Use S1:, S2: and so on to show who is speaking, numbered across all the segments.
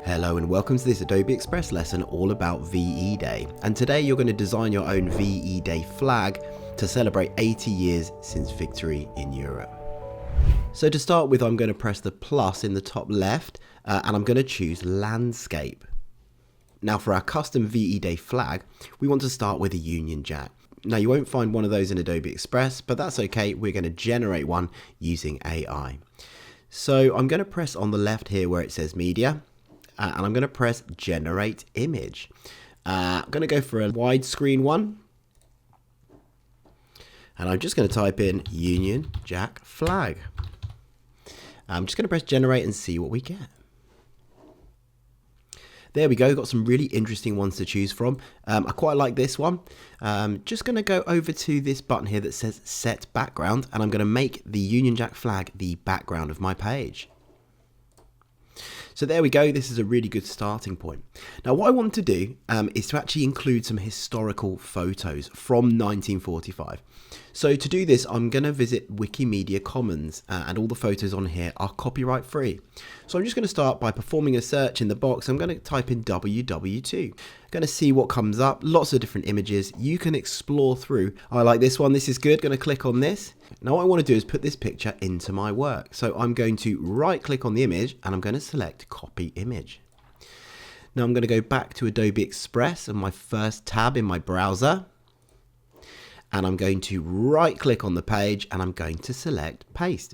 S1: Hello and welcome to this Adobe Express lesson all about VE Day. And today you're going to design your own VE Day flag to celebrate 80 years since victory in Europe. So to start with, I'm going to press the plus in the top left and I'm going to choose landscape. Now for our custom VE Day flag, we want to start with a Union Jack. Now you won't find one of those in Adobe Express, but that's okay. We're going to generate one using AI. So I'm going to press on the left here where it says media. And I'm going to press generate image. I'm going to go for a widescreen one. And I'm just going to type in Union Jack flag. I'm just going to press generate and see what we get. There we go, got some really interesting ones to choose from. I quite like this one. Just going to go over to this button here that says set background. And I'm going to make the Union Jack flag the background of my page. So there we go, this is a really good starting point. Now what I want to do is to actually include some historical photos from 1945. So to do this, I'm going to visit Wikimedia Commons and all the photos on here are copyright free. So I'm just going to start by performing a search in the box. I'm going to type in WW2. I'm going to see what comes up, lots of different images. You can explore through. I like this one, this is good, going to click on this. Now what I want to do is put this picture into my work. So I'm going to right click on the image and I'm going to select copy image. Now I'm going to go back to Adobe Express and my first tab in my browser. And I'm going to right click on the page and I'm going to select paste.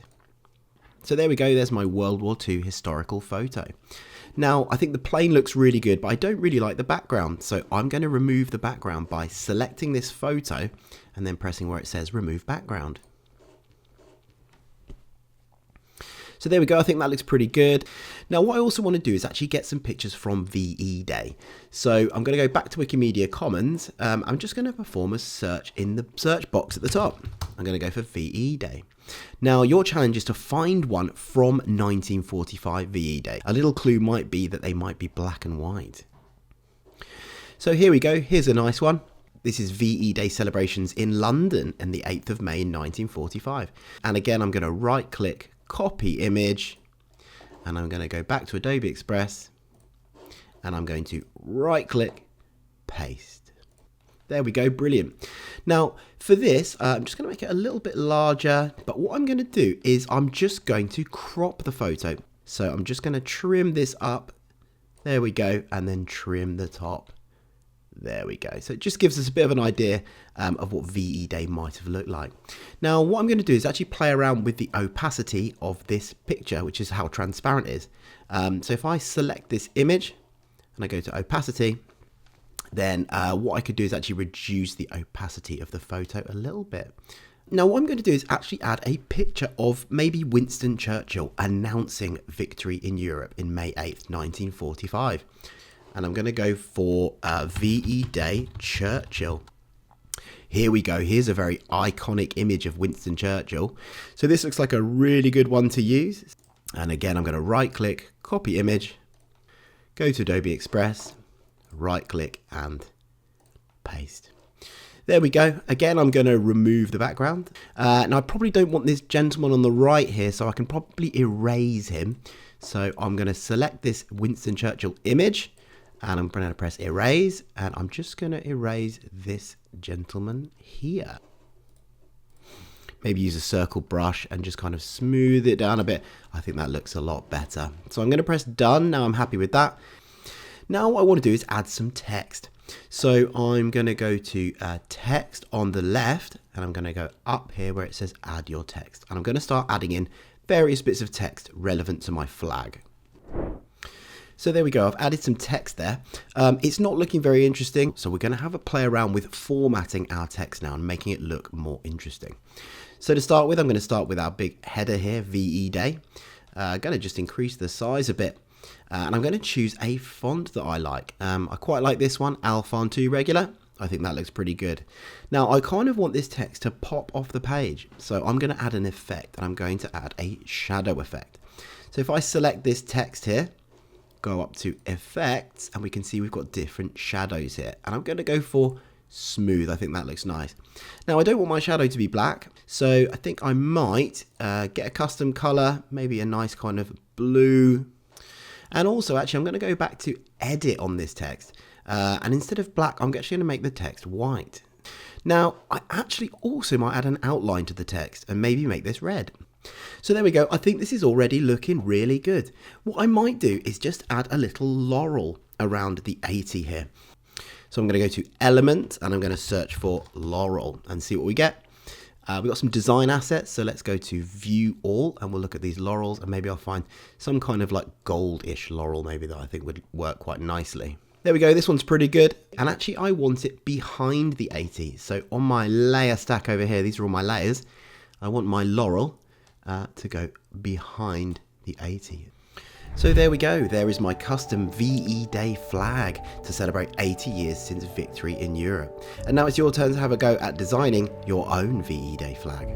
S1: So there we go, there's my World War II historical photo. Now I think the plane looks really good, but I don't really like the background. So I'm going to remove the background by selecting this photo and then pressing where it says remove background. So there we go, I think that looks pretty good. Now what I also want to do is actually get some pictures from VE Day. So I'm going to go back to Wikimedia Commons. I'm just going to perform a search in the search box at the top. I'm going to go for VE Day. Now your challenge is to find one from 1945 VE Day. A little clue might be that they might be black and white. So here we go, here's a nice one. This is VE Day celebrations in London on the 8th of May in 1945. And again, I'm going to right click, copy image, and I'm going to go back to Adobe Express and I'm going to right click, paste. There we go, brilliant. Now for this, I'm just going to make it a little bit larger, but what I'm going to do is I'm just going to crop the photo. So I'm just going to trim this up, there we go, and then trim the top. There we go. So it just gives us a bit of an idea of what VE Day might have looked like. Now what I'm going to do is actually play around with the opacity of this picture, which is how transparent it is. So if I select this image and I go to opacity, then what I could do is actually reduce the opacity of the photo a little bit. Now what I'm going to do is actually add a picture of maybe Winston Churchill announcing victory in Europe in May 8th, 1945. And I'm going to go for VE Day Churchill. Here we go. Here's a very iconic image of Winston Churchill. So this looks like a really good one to use. And again, I'm going to right click, copy image, go to Adobe Express, right click and paste. There we go. Again, I'm going to remove the background. Now I probably don't want this gentleman on the right here, so I can probably erase him. So I'm going to select this Winston Churchill image. And I'm going to press erase, and I'm just going to erase this gentleman here. Maybe use a circle brush and just kind of smooth it down a bit. I think that looks a lot better. So I'm going to press done. Now I'm happy with that. Now what I want to do is add some text. So I'm going to go to text on the left, and I'm going to go up here where it says add your text. And I'm going to start adding in various bits of text relevant to my flag. So there we go, I've added some text there. It's not looking very interesting, so we're going to have a play around with formatting our text now and making it look more interesting. So to start with, I'm going to start with our big header here, VE Day. I'm going to just increase the size a bit. And I'm going to choose a font that I like. I quite like this one, Alphon 2 Regular. I think that looks pretty good. Now I kind of want this text to pop off the page. So I'm going to add an effect, and I'm going to add a shadow effect. So if I select this text here, go up to effects, and we can see we've got different shadows here, and I'm going to go for smooth. I think that looks nice. Now I don't want my shadow to be black, so I think I might get a custom color, maybe a nice kind of blue, And also, actually, I'm going to go back to edit on this text. And instead of black, I'm actually going to make the text white. Now, I actually also might add an outline to the text and maybe make this red. So there we go. I think this is already looking really good. What I might do is just add a little laurel around the 80 here. So I'm going to go to Element and I'm going to search for laurel and see what we get. We've got some design assets, so let's go to View All and we'll look at these laurels, and maybe I'll find some kind of like goldish laurel maybe that I think would work quite nicely. There we go, this one's pretty good, and actually I want it behind the 80. So on my layer stack over here, these are all my layers, I want my laurel to go behind the 80. So there we go, there is my custom VE Day flag to celebrate 80 years since victory in Europe. And now it's your turn to have a go at designing your own VE Day flag.